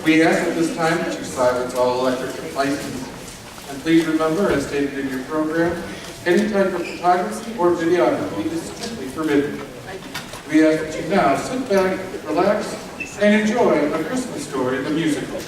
We ask at this time that you silence all electric devices. And please remember, as stated in your program, any type of photography or videography is strictly forbidden. We ask that you now sit back, relax, and enjoy A Christmas Story, the musical.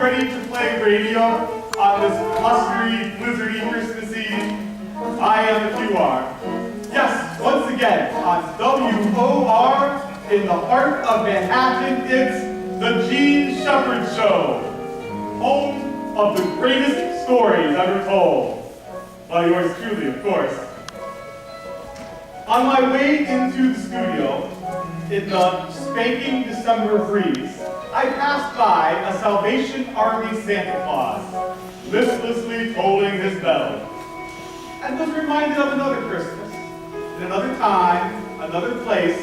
Ready to play radio on this blustery, blizzardy Christmas Eve? I am if you are. Yes, once again, on WOR in the heart of Manhattan, it's The Gene Shepherd Show, home of the greatest stories ever told. By yours truly, of course. On my way into the studio, in the spanking December breeze, I passed by a Salvation Army Santa Claus, listlessly tolling his bell, and was reminded of another Christmas, in another time, another place,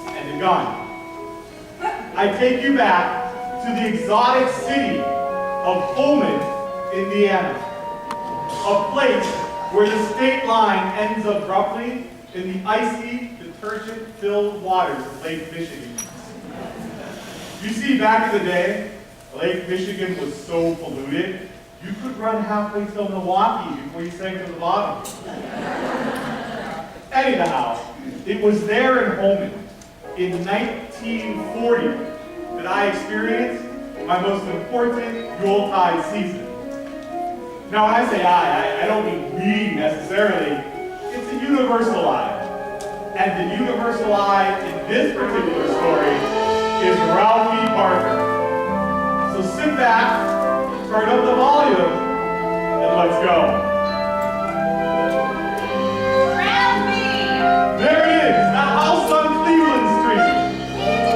and a gun. I take you back to the exotic city of Pullman, Indiana, a place where the state line ends abruptly in the icy, detergent-filled waters of Lake Michigan. You see, back in the day, Lake Michigan was so polluted, you could run halfway to Milwaukee before you sank to the bottom. Anyhow, it was there in Holman, in 1940, that I experienced my most important Yuletide season. Now, when I say I don't mean we necessarily. It's a universal I. And the universal I in this particular story is Ralphie Parker. So sit back, turn up the volume, and let's go. Ralphie! There it is, the house on Cleveland Street.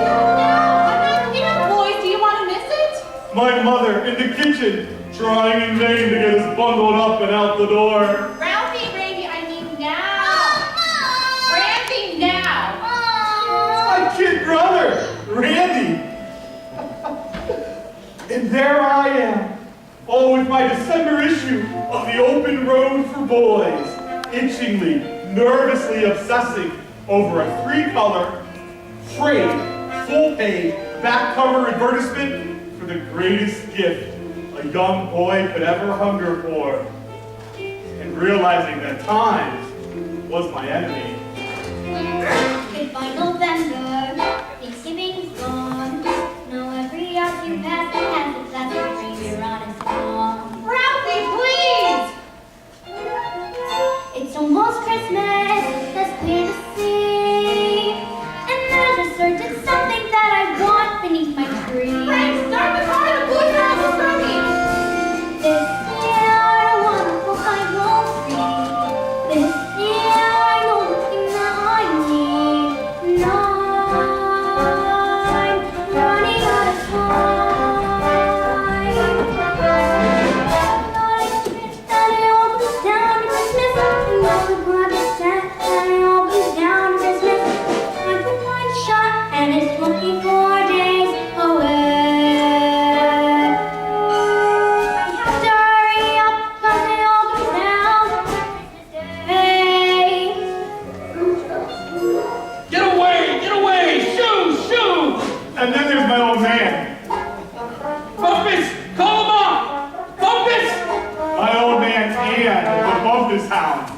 I'm not here, boys. Do you want to miss it? My mother in the kitchen, trying in vain to get us bundled up and out the door. Ralphie, Randy, I mean now. Randy, now. My kid brother, Randy. And there I am, with my December issue of the Open Road for Boys, itchingly, nervously obsessing over a three-color, frayed, full-page, back cover advertisement for the greatest gift a young boy could ever hunger for, and realizing that time was my enemy. Goodbye, November. Thanksgiving's gone. Now every house you pass has a plastic reindeer on its lawn. Ralphie, please! It's almost Christmas, that's clear to see. And there's a certain something that I want beneath my tree. Frank, start the car. The Blue House is ready. This year, a wonderful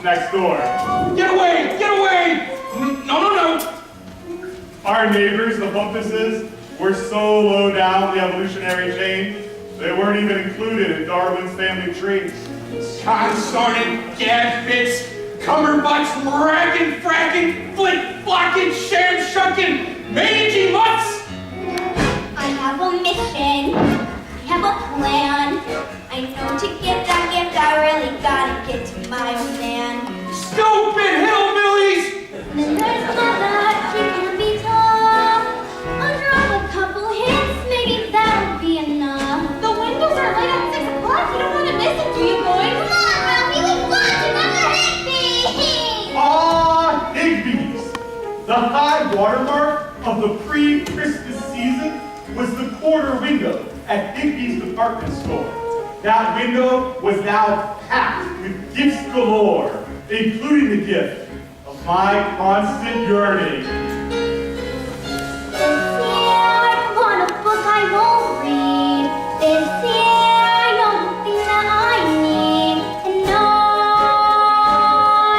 next door. Get away! Get away! No, no, no! Our neighbors, the Bumpuses, were so low down the evolutionary chain, they weren't even included in Darwin's family tree. Consorted, gadbits, cummerbutts, rackin', frackin', flick-flockin', sham-shuckin', mangy mutts! I have a mission. I have a plan. I know to get that gift, I really gotta get to my old man. Stupid hillbillies! And then there's mother, she can be tall. I'll drop a couple hints, maybe that'll be enough. The windows are light at 6 o'clock. You don't want to miss it, do you, boys? Come on, Ralphie, we want another Higby! Ah, Higbees! The high watermark of the pre-Christmas season was the quarter window at Higbee's department store. That window was now packed with gifts galore, including the gift of my constant yearning. This year I want a book I won't read. This year I know the thing that I need. And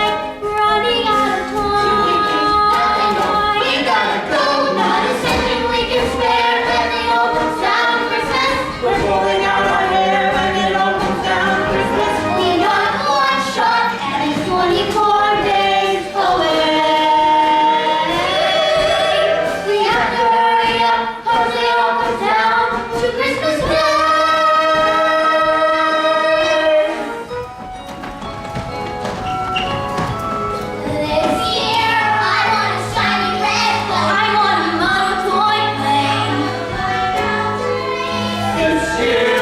I'm running out of time. We gotta go, not a second we can spare. When it all comes down to Christmas, we're pulling out our hair. When it all comes down to Christmas, we got one shot and it's 24 days away. We have to hurry up, 'cause it all comes down to Christmas Day. This year I want a shiny red, but I want a model toy plane. This year, I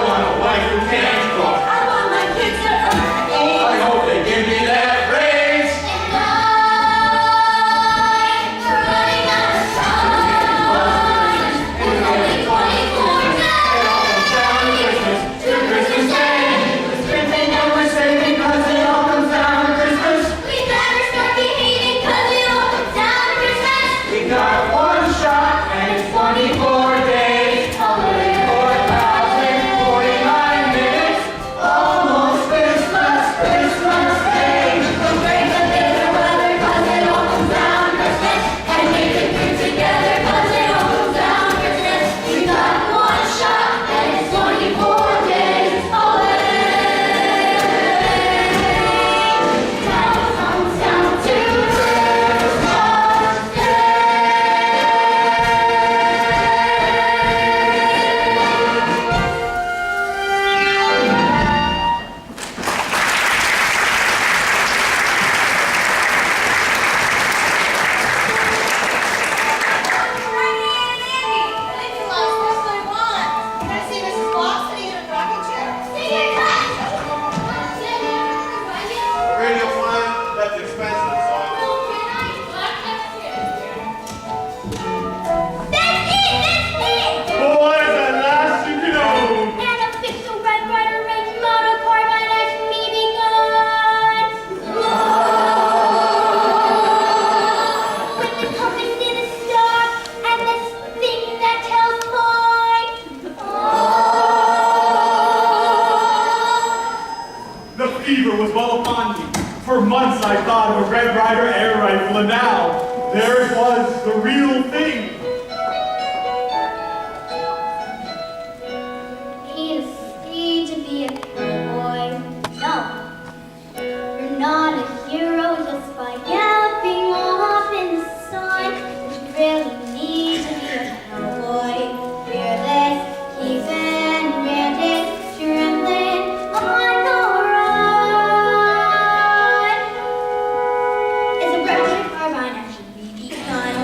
want a wife who can't cook. I want my kids to earn I A's. hope they give me that raise. And I'm running out of time. There's only 24 days Down Christmas, to Christmas Day. we're spending and we're saving 'cause it all comes down to Christmas. We better start behaving 'cause it all comes down to Christmas. We got one shot and it's 24 days. 4,049 minutes. Almost Christmas, Christmas Day. We'll break the bitter weather 'cause it all comes down to Christmas. And make it good together 'cause it all comes down to Christmas. We got one shot and it's 24 days away. Time comes down to Christmas Day. Radio plan, that's expensive, son. Boys, at last you can own. And a official Red Ryder Range motor car by next me begun. With the compass in the star and this thing that tells time. The fever was well upon me. For months I thought of a Red Ryder air rifle, and now there it was, the real thing. Need a speed to be a cowboy. No, you're not a hero just by galloping off in the sun. You really need to be a cowboy. Fearless, keeping ranches, trembling on the run. Is a red carbine actually begun?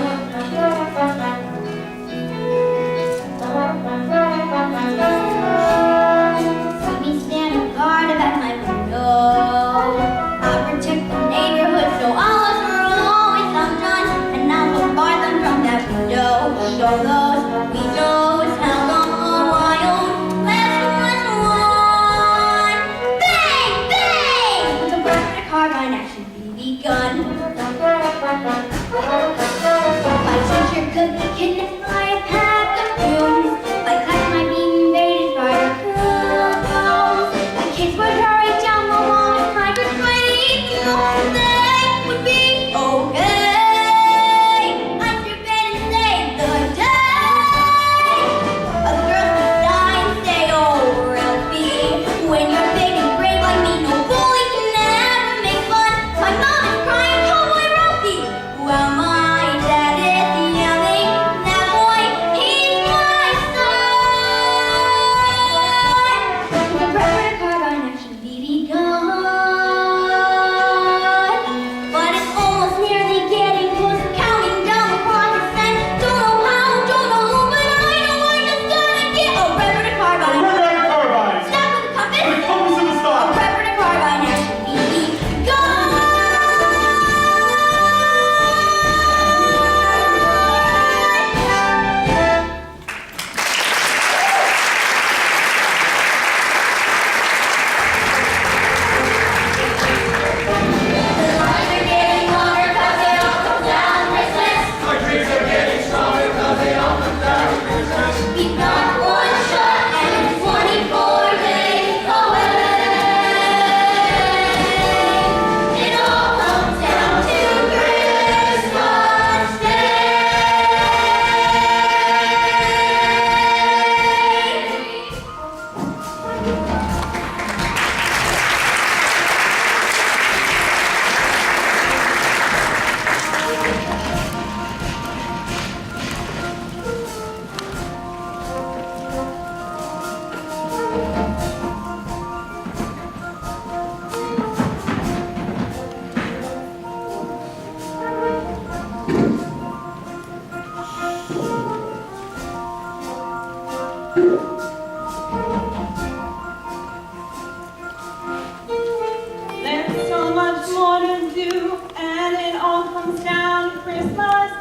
comes down to Christmas.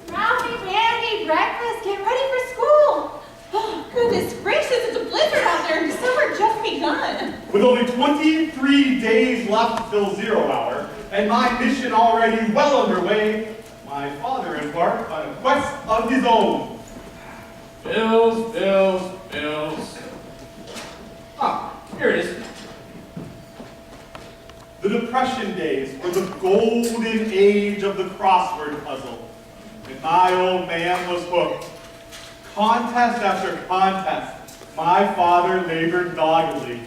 Ralphie, Randy, breakfast, get ready for school. Oh, goodness gracious, it's a blizzard out there and December just begun. With only 23 days left till 0 hour, and my mission already well underway, my father embarked on a quest of his own. Bills, bills, bills. Ah, here it is. The Depression days were the golden age of the crossword puzzle, and my old man was hooked. Contest after contest, my father labored doggedly.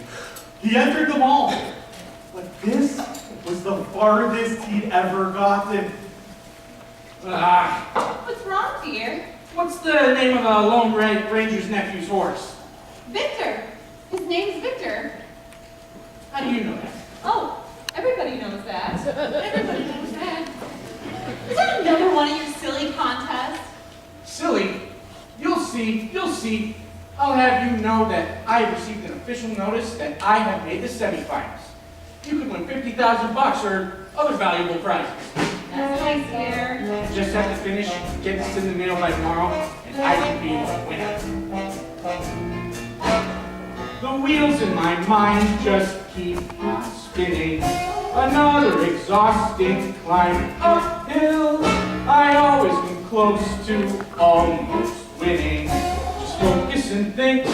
He entered them all, but this was the farthest he'd ever gotten. What's wrong, dear? What's the name of the Lone Ranger's nephew's horse? Victor. His name's Victor. How do you know that? Oh, everybody knows that. Everybody knows that. Is that another one of your silly contests? Silly. You'll see, you'll see. I'll have you know that I have received an official notice that I have made the semifinals. You could win $50,000 or other valuable prizes. That's nice, dear. Just have to finish, get this in the mail by tomorrow, and I can be the winner. The wheels in my mind just keep on spinning. Another exhausting climb uphill. I always come close to almost winning. Just focus and think,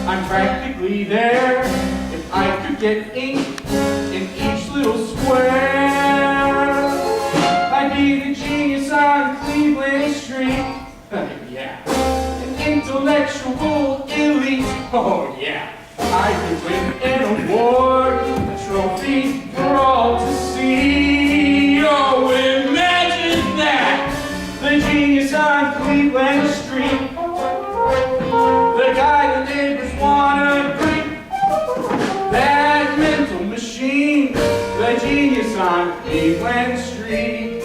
I'm practically there. If I could get ink in each little square, I'd be the genius on Cleveland Street. Yeah. An intellectual elite. Oh yeah. I could win an award, a trophy for all to see. Oh, imagine that! The genius on Cleveland Street. The guy the neighbors wanna greet. That mental machine. The genius on Cleveland Street.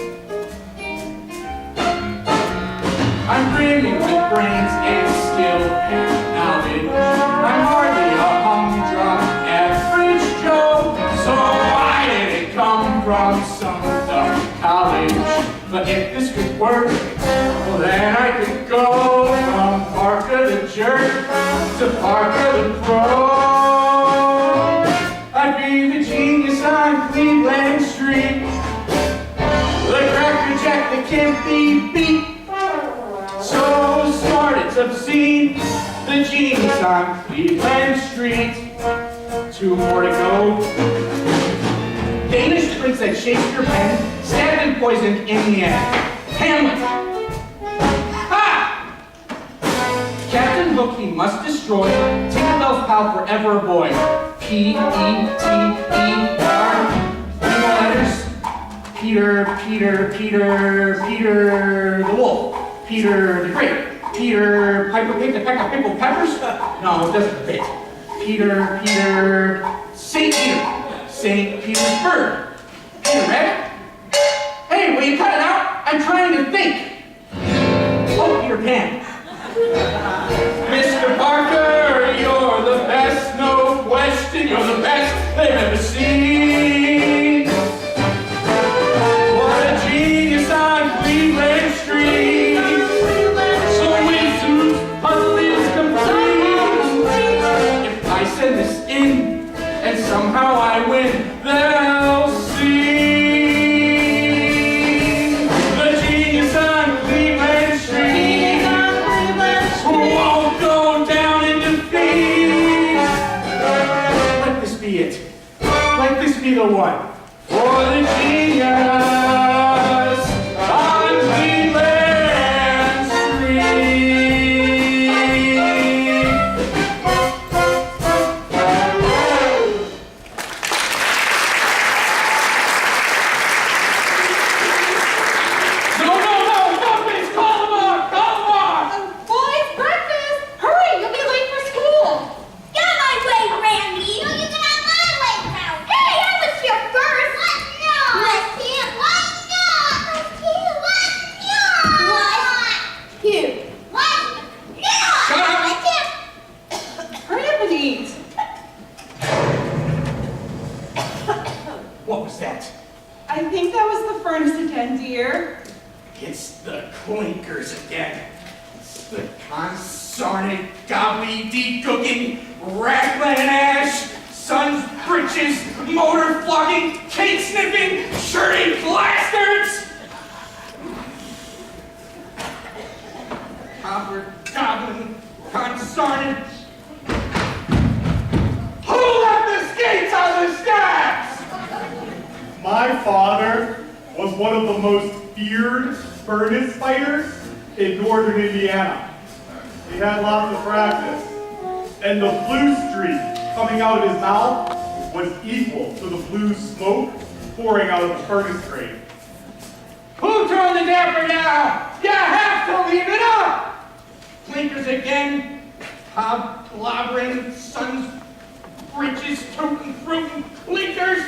I'm brimming with brains and skill and knowledge. I'm hardly a humdrum average Joe, so I didn't come from some dumb college. But if this could work, well then I could go from Parker the jerk to Parker the pro. I'd be the genius on Cleveland Street, the cracker jack that can't be beat. So smart it's obscene, the genius on Cleveland Street. 2 more to go. Danish prince that Shakespeare penned, stabbed and poisoned in the end. Hamlet. Ha! Captain Hook he must destroy. Tinkerbell's pal forever a boy. P-E-T-E-R. 3 more letters. Peter the Wolf. Peter the Great. Peter Piper picked a peck of pickled peppers? No, it doesn't fit. St. Petersburg. Peter Rabbit? Hey, will you cut it out? I'm trying to think. Oh, Peter Pan. Mr. Parker, you're the best, no question. You're the best they've ever seen. What a genius on Cleveland Street. So wisdom's puzzle is complete. If I send this in and somehow I win, they'll see. The genius on Cleveland Street won't go down in defeat. Let this be it. Let this be the one for the genius on Cleveland Street. No, please, call them on. Boys, breakfast! Hurry, you'll be late for school. Get out of my way, Randy! No, you can have my way now! Hey, I was here first! What? No! I can't! Why not? I can't! What? You! What? No! Shut up! I can't! Hurry up and eat. What was that? I I think that was the furnace again, dear. It's the clinkers again. It's the consarned, gobbledygook-cooking, raglan ash, sun's breeches, motor flogging, cake sniffing, shirting bastards! Copper goblin, consarned. Who left the skates on the steps? My father was one of the most feared furnace fighters in northern Indiana. He had lots of practice. And the blue streak coming out of his mouth was equal to the blue smoke pouring out of the furnace grate. Who turned the damper now? You have to leave it up! Clinkers again, hoblobbering, sun's breeches, tootin' fruitin' clinkers.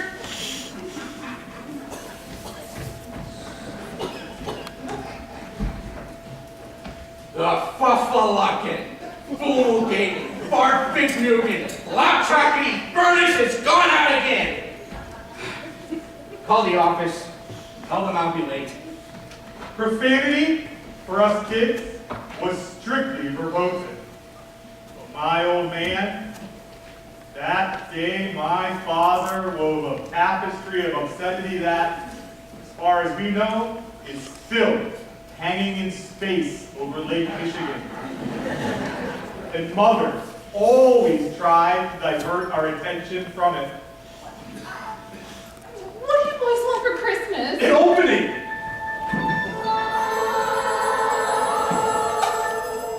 The fuffalockin', fool-gating, bark-big-nougat, lock-chockety furnace has gone out again! Call the office. Tell them I'll be late. Profanity, for us kids, was strictly verboten. But my old man, that day my father wove a tapestry of obscenity that, as far as we know, is still hanging in space over Lake Michigan. And mothers always tried to divert our attention from it. What do you boys want for Christmas? An opening!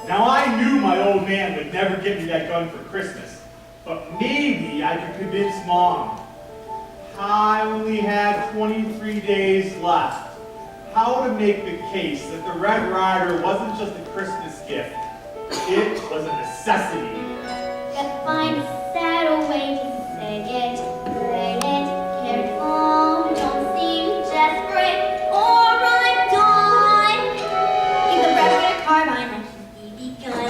Now I knew my old man would never get me that gun for Christmas, but maybe I could convince Mom. I only had 23 days left. How to make the case that the Red Ryder wasn't just a Christmas gift, it was a necessity. Gotta find a sadder way to say it. Write it, carry it home, don't seem desperate or undone. Give the red with a carbine and his BB gun.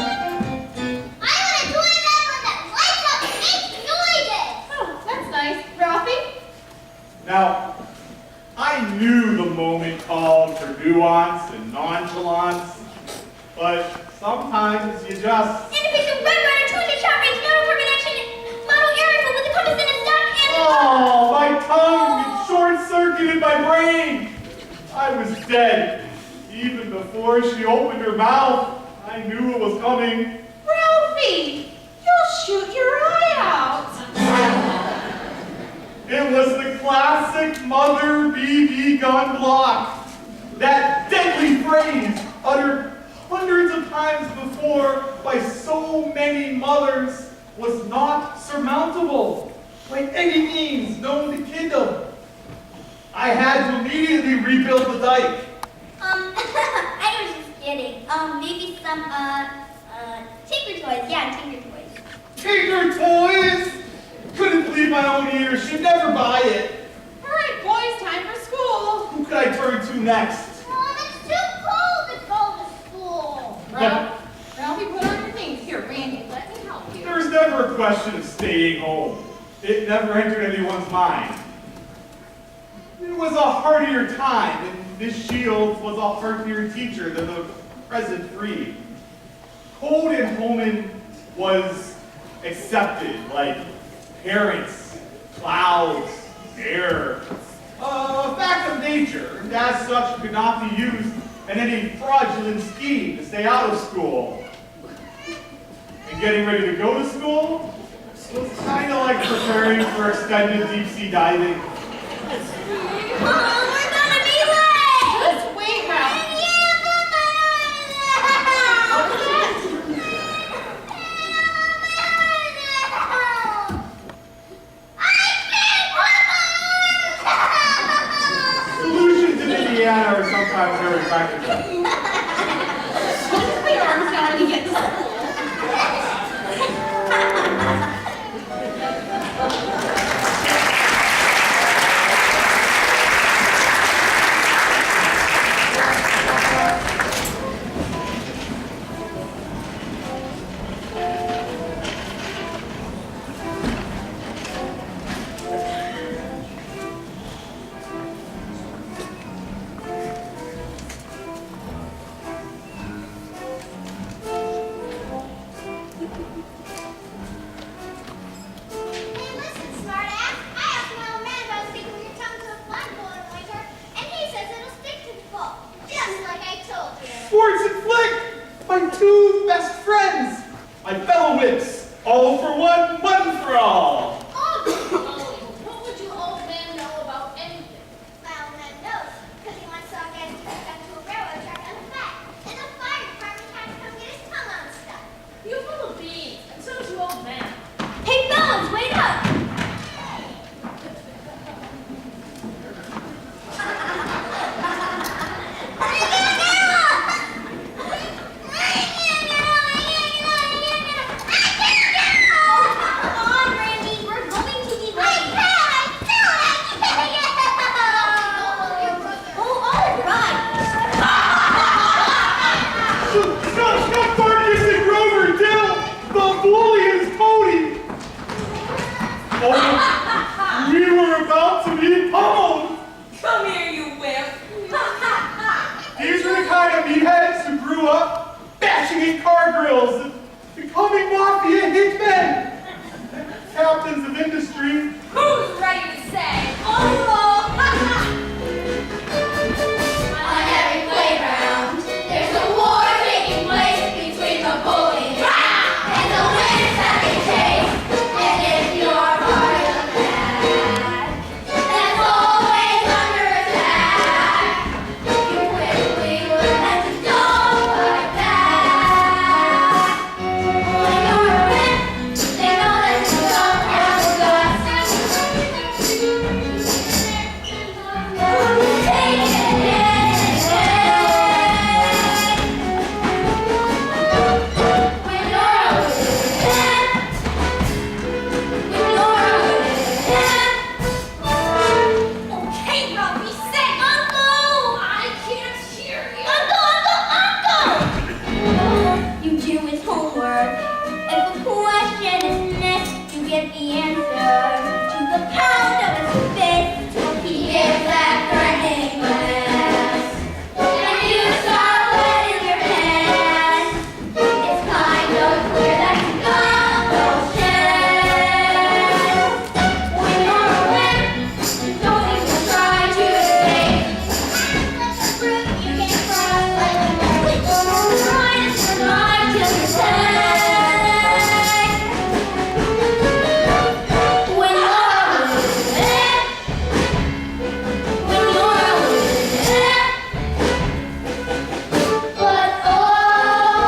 I want a toy rifle that lights up and makes noises. Oh, that's nice. Ralphie? Now, I knew the moment called for nuance and nonchalance, but sometimes you just... And if it's a Red Ryder 200 shot range motor carbine action model air rifle with a compass and a stock and Oh, my tongue! It short-circuited my brain! I was dead. Even before she opened her mouth, I knew it was coming. Ralphie! You'll shoot your eye out! It was the classic mother BB gun block. That deadly phrase uttered hundreds of times before by so many mothers was not surmountable by any means known to kingdom. I had to immediately rebuild the dike. I was just kidding. Maybe some, Tinker Toys. Yeah, Tinker Toys. Tinker Toys! Couldn't believe my own ears. She'd never buy it. All right, boys, time for school. Who could I turn to next? Mom, it's too cold to go to school. Ralphie, put on your things. Here, Randy, let me help you. There was never a question of staying home. It never entered anyone's mind. It was a hardier time, and Miss Shields was a heartier teacher than the present breed. Cold and Holman was accepted, like parents, clouds, air. A fact of nature, and as such could not be used in any fraudulent scheme to stay out of school. And getting ready to go to school was kind of like preparing for extended deep sea diving. Mom, we're gonna be late. Just wait, Ralph. Solutions in Indiana are sometimes very practical. Put your arms down and get to school. Oh, we were about to be pummeled. Come here, you wimp. These are the kind of meatheads who grew up bashing in car grills and becoming mafia hitmen. Captains of industry. Who's ready to say, oh, On every playground, there's a war taking place between the bullies and the winners that they chase. And if you're part of the pack, that's always under attack. You quickly learn to don't fight back. When you're a wimp, they know that you don't have the guts. okay, Ralphie, say, Uncle, I can't hear you. You do his homework. If a question is missed, you get the answer to the pound of his fist. He gives that threatening glance, and you start wetting your pants. It's kind of clear that you got no chance. When you're a wimp, don't even try to escape. You can cry like a monkey. Try to survive till you're safe. When you're a wimp, but oh,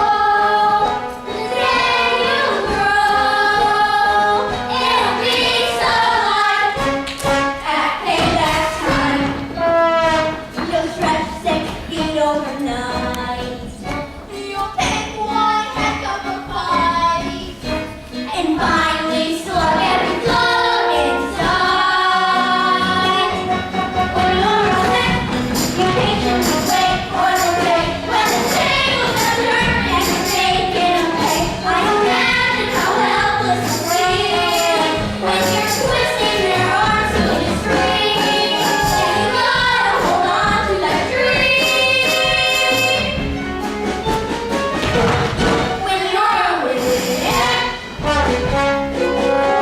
the day you grow, it'll be so light. At payback time, you'll stretch 6 feet overnight. You'll pick one heck of a fight, and finally slug every bug inside. When you're a wimp, you patiently wait for the day when the tables are turned and you're taken away. I imagine how helpless you feel when you're twisting their arms so you scream, and you gotta hold on to that dream. When you're a wimp, when you're a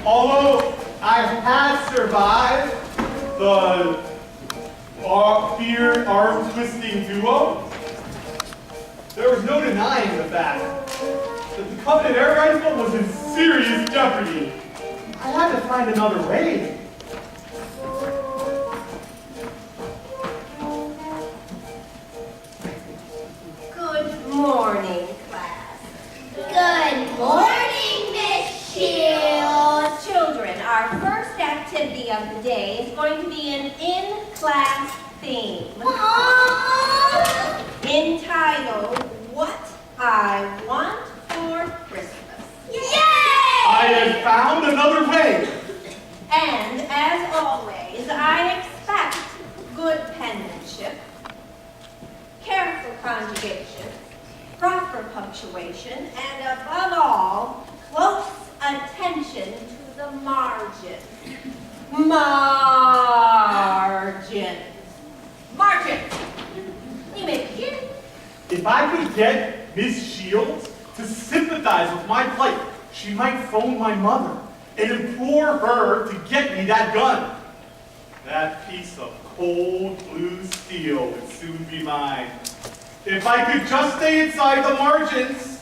Although I had survived the fear arm-twisting duo, there was no denying the fact that the Covenant air rifle was in serious jeopardy. I had to find another way. Good morning, class. Good morning, Miss Shields. Children, our first activity of the day is going to be an in-class theme entitled, What I Want for Christmas. Yay! I had found another way. And as always, I expect good penmanship, careful conjugation, proper punctuation, and above all, close attention to the margins. Margins. You may begin. If I could get Miss Shields to sympathize with my plight, she might phone my mother and implore her to get me that gun. That piece of cold blue steel would soon be mine. If I could just stay inside the margins.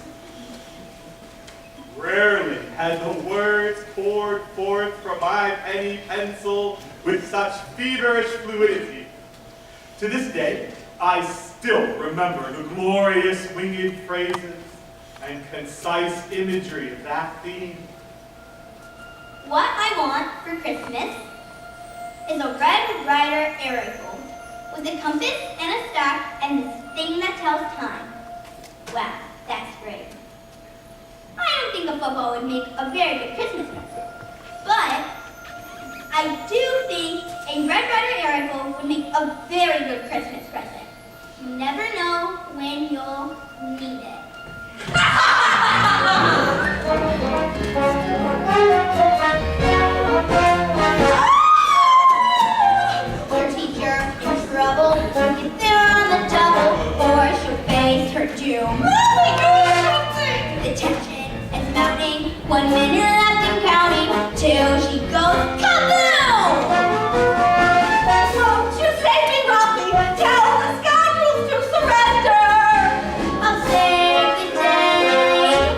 Rarely had the words poured forth from my penny pencil with such feverish fluidity. To this day, I still remember the glorious winged phrases and concise imagery of that theme. What I want for Christmas is a Red Ryder air rifle with a compass and a staff and this thing that tells time. Wow, that's great. I don't think a football would make a very good Christmas present, but I do think a Red Ryder air rifle would make a very good Christmas present. You never know when you'll need it. Your teacher in trouble, you get there on the double, or she'll face her doom. The tension is mounting, 1 minute left and counting, till she goes kaboom! Won't you save me, Ralphie? Tell the scoundrels to surrender! I'll save the day.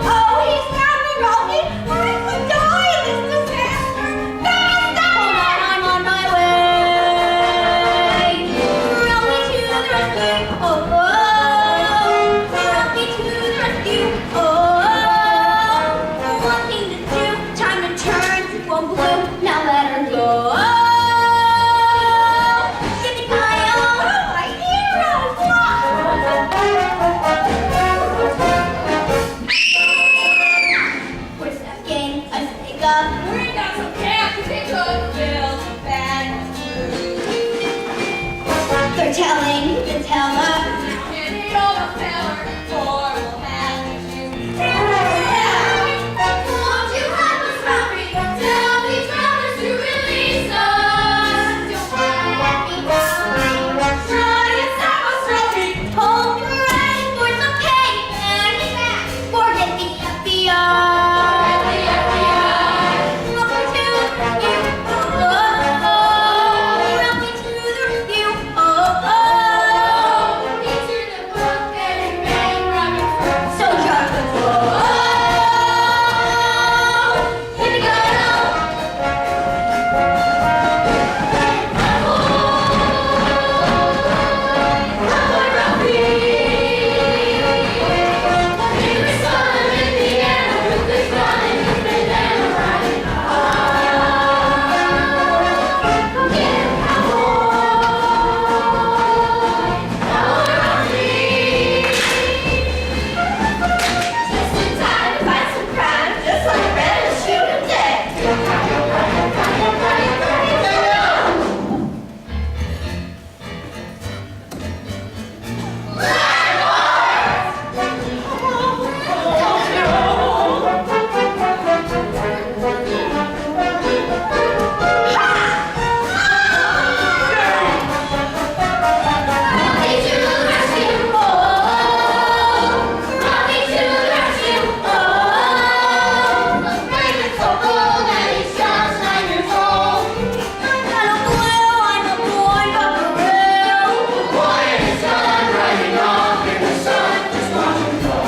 Oh, he's got me, Ralphie! I could die in this disaster! Faster! Hold on, I'm on my way! Ralphie to the rescue! Oh, oh! Ralphie to the rescue! Oh, oh! One thing to do, time to turn to one blue. Now let her go! Yippee-ki-yo! My hero! We're stuck in a stick-up. We got some camp to take a fill bag. They're telling the teller, hand it over, feller, or we'll have to shoot. Won't you help us, Ralphie? Tell these robbers to release us. Don't let me down. Try and stop us, Ralphie. Hope you're ready for some pain. Forget the FBI. Ralphie to the rescue. Oh, oh, oh. Ralphie to the rescue. Oh, oh. These are the book and bang rocket first. So drop the floor. Here we go. Just in time to fight some crime, just like Red and shoot him dead. Ralphie to the rescue, oh, Ralphie to the rescue, oh, the brave is so bold and he's just 9 years old. I'm not a blue, I'm a boy, buckaroo. The boy and his son riding off in the sun, just watch him go.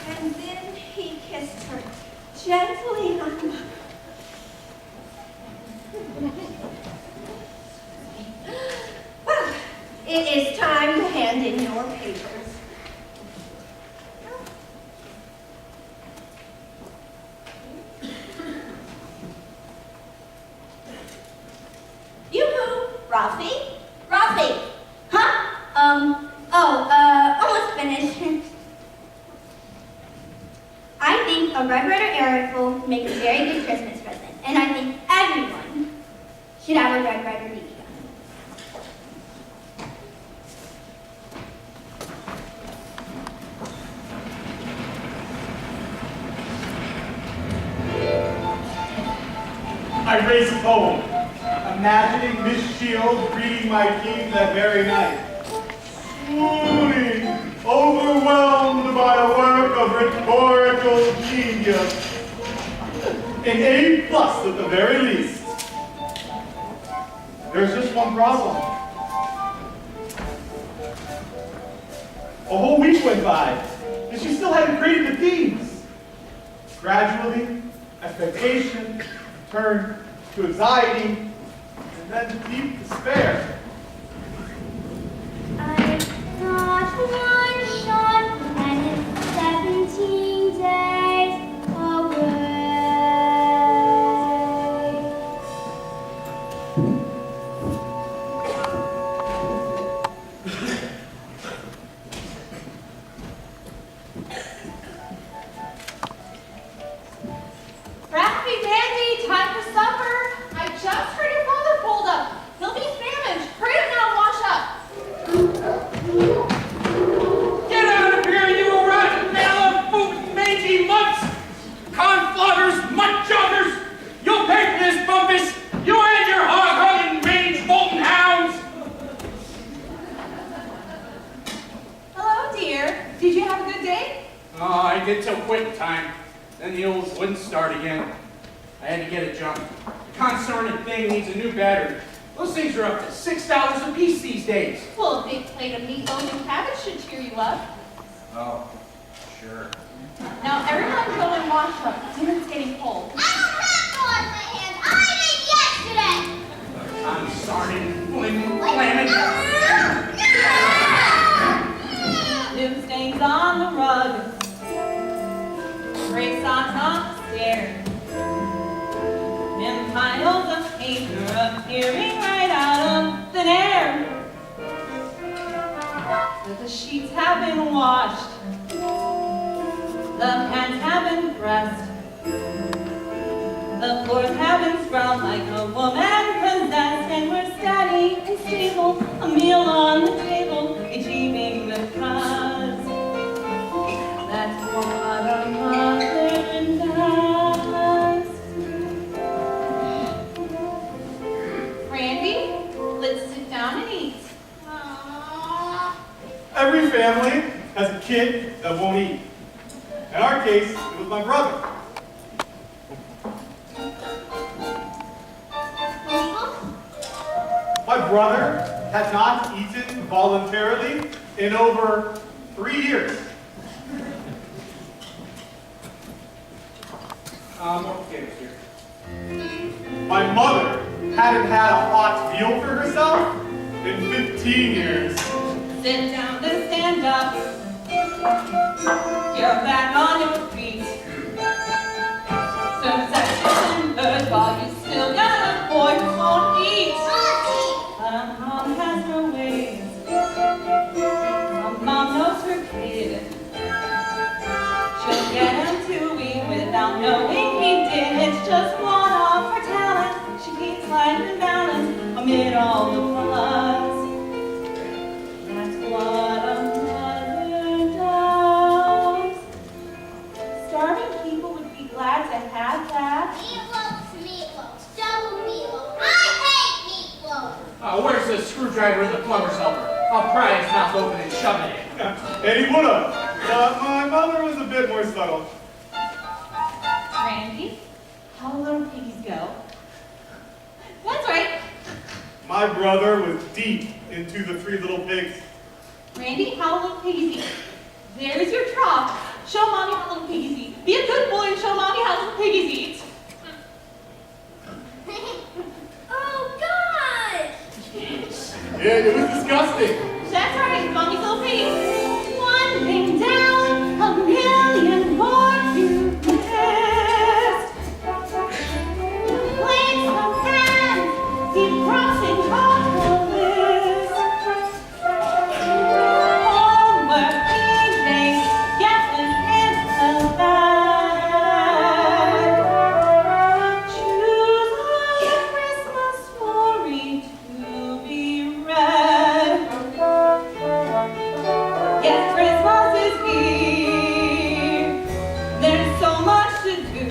And then he kissed her gently on the mouth. Well, it is time to hand in your papers. Yoo-hoo! Ralphie? Ralphie! Huh? Almost finished. I think a Red Ryder air rifle makes a very good Christmas present, and I think everyone should have a Red Ryder BB gun. I race home, imagining Miss Shield greeting my king that very night. Swooning, overwhelmed by a work of rhetorical genius. An A+ at the very least. There's just one problem. A whole week went by, and she still hadn't created the themes. Gradually, expectation turned to anxiety, and then deep despair. I've got one shot, and it's 17 days away. Raffy Dandy, time for supper. I just heard your father pulled up. He'll be famished. Hurry up now and wash up. Get out of here, you rotten malafootin mangy mutts! Confloggers, mutt joggers! You'll pay for this, Bumpus! You and your hog-hugging mange bolting hounds! Hello, dear. Did you have a good day? Oh, I did till quit time. Then the old wouldn't start again. I had to get it junked. The concerning thing needs a new battery. Those things are up to $6 a piece these days. Well, a big plate of meatloaf and cabbage should cheer you up. Oh, sure. Now, everyone go and wash up. Dinner's getting cold. I don't have to wash my hands. I did yesterday. I'm sorry, blaming planet. New stains on the rug. Gray socks on the stairs. And piles of paint are appearing right out of thin air. But the sheets have been washed. The pans have been pressed. The floors have been scrubbed like a woman possessed. And we're steady and stable, a meal on the table, achieving the cause. That's what a mother does. Randy, let's sit down and eat. Every family has a kid that won't eat. In our case, it was my brother. My brother had not eaten voluntarily in over 3 years. More potatoes here. My mother hadn't had a hot meal for herself in 15 years. Sit down and stand up. You're back on your feet. So section bird while you still got a boy who won't eat. But mom has her ways. Mom knows her kid. She'll get him to eat without knowing he did. It's just one of her talents. She keeps life in balance amid all the fuss. That's what a mother does. Starving people would be glad to have that. Meatloaf, double meatloaf. I hate meatloaf. Where's the screwdriver and the plumber's helper? I'll pry his mouth open and shove it in. And he would have. But my mother was a bit more subtle. Randy, how do little piggies go? That's right. My brother was deep into the 3 little pigs. Randy, how little piggies eat? There's your trough. Show mommy how little piggies eat. Be a good boy and show mommy how little piggies eat. Oh, gosh. Yeah, it was disgusting. That's right, mommy's little piggies. One thing down, a million more you missed. Plates and pans, keep crossing off the list. Homework, evening, yes, and it's a bag. Choose a Christmas story to be read. Yes, Christmas is here. There's so much to do.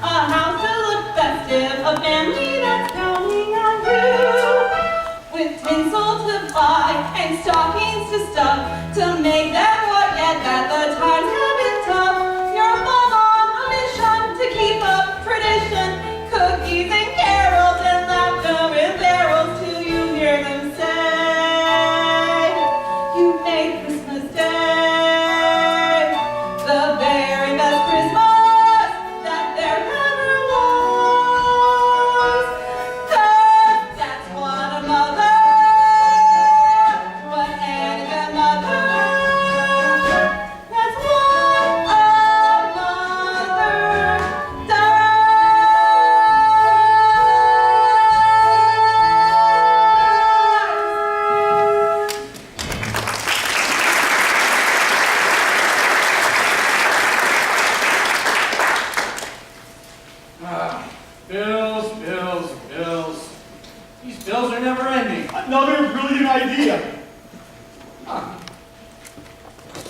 A house to look festive, a family that's counting on you. With tinsel to buy and stockings to stuff to make them forget that the times have been tough. Your mom on a mission to keep up tradition, cookies and carols and laughter in barrels till you hear them say, you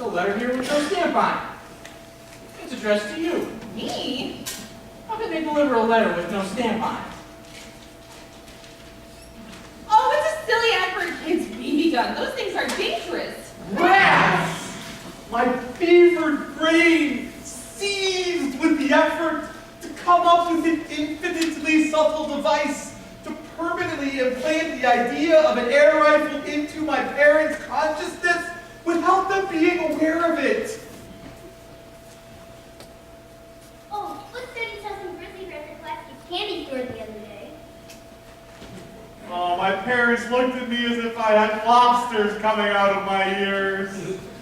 a letter here with no stamp on it. It's addressed to you. Me? How can they deliver a letter with no stamp on it? Oh, it's a silly ad for a kid's BB gun. Those things are dangerous. Rats! My fevered brain seized with the effort to come up with an infinitely subtle device to permanently implant the idea of an air rifle into my parents' consciousness without them being aware of it. Oh, what study saw some grizzly bears at Pulaski's candy store the other day? Oh, my parents looked at me as if I had lobsters coming out of my ears.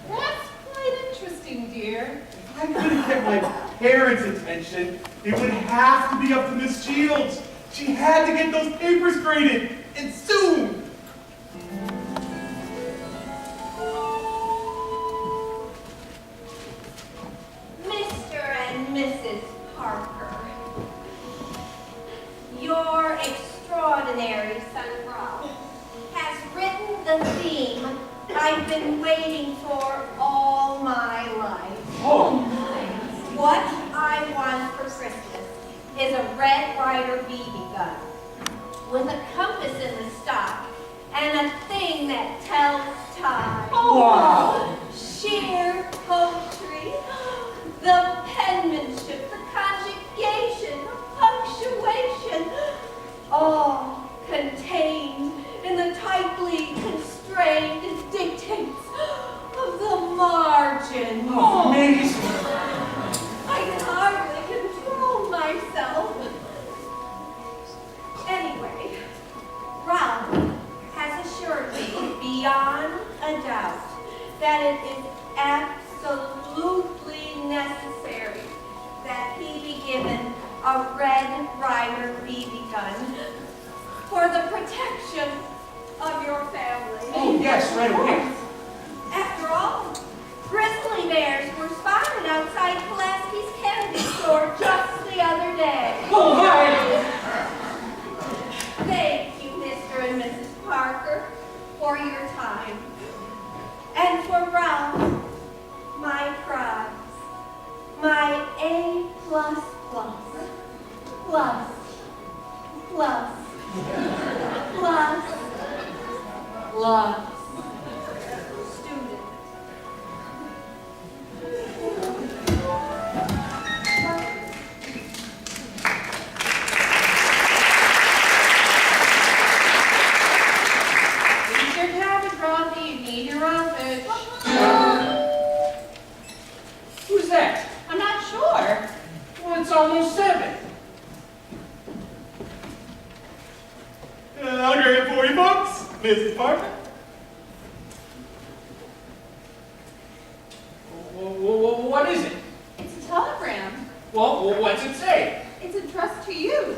That's quite interesting, dear. If I couldn't get my parents' attention, it would have to be up to Miss Shields. She had to get those papers graded, and soon. Mr. and Mrs. Parker, your extraordinary son Rob has written the theme I've been waiting for all my life. Oh, What I want for Christmas is a Red Ryder BB gun with a compass in the stock and a thing that tells time. wow. Sheer poetry, the penmanship, the conjugation, the punctuation, all contained in the tightly constrained dictates of the margin. Oh, amazing. I can hardly control myself. Anyway, Ralph has assured me beyond a doubt that it is absolutely necessary that he be given a Red Ryder BB gun for the protection of your family. Oh, yes, right away. After all, grizzly bears were spotted outside Pulaski's candy store just the other day. Oh, my. Thank you, Mr. and Mrs. Parker, for your time. And for Ralph, my prize, my A++, plus, plus, student. Eat your cabbage, Ralphie. You need your own fish. Who's that? I'm not sure. Well, it's almost 7. I'll grade it for you folks, Mrs. Parker. What is it? It's a telegram. Well, what's it say? It's addressed to you.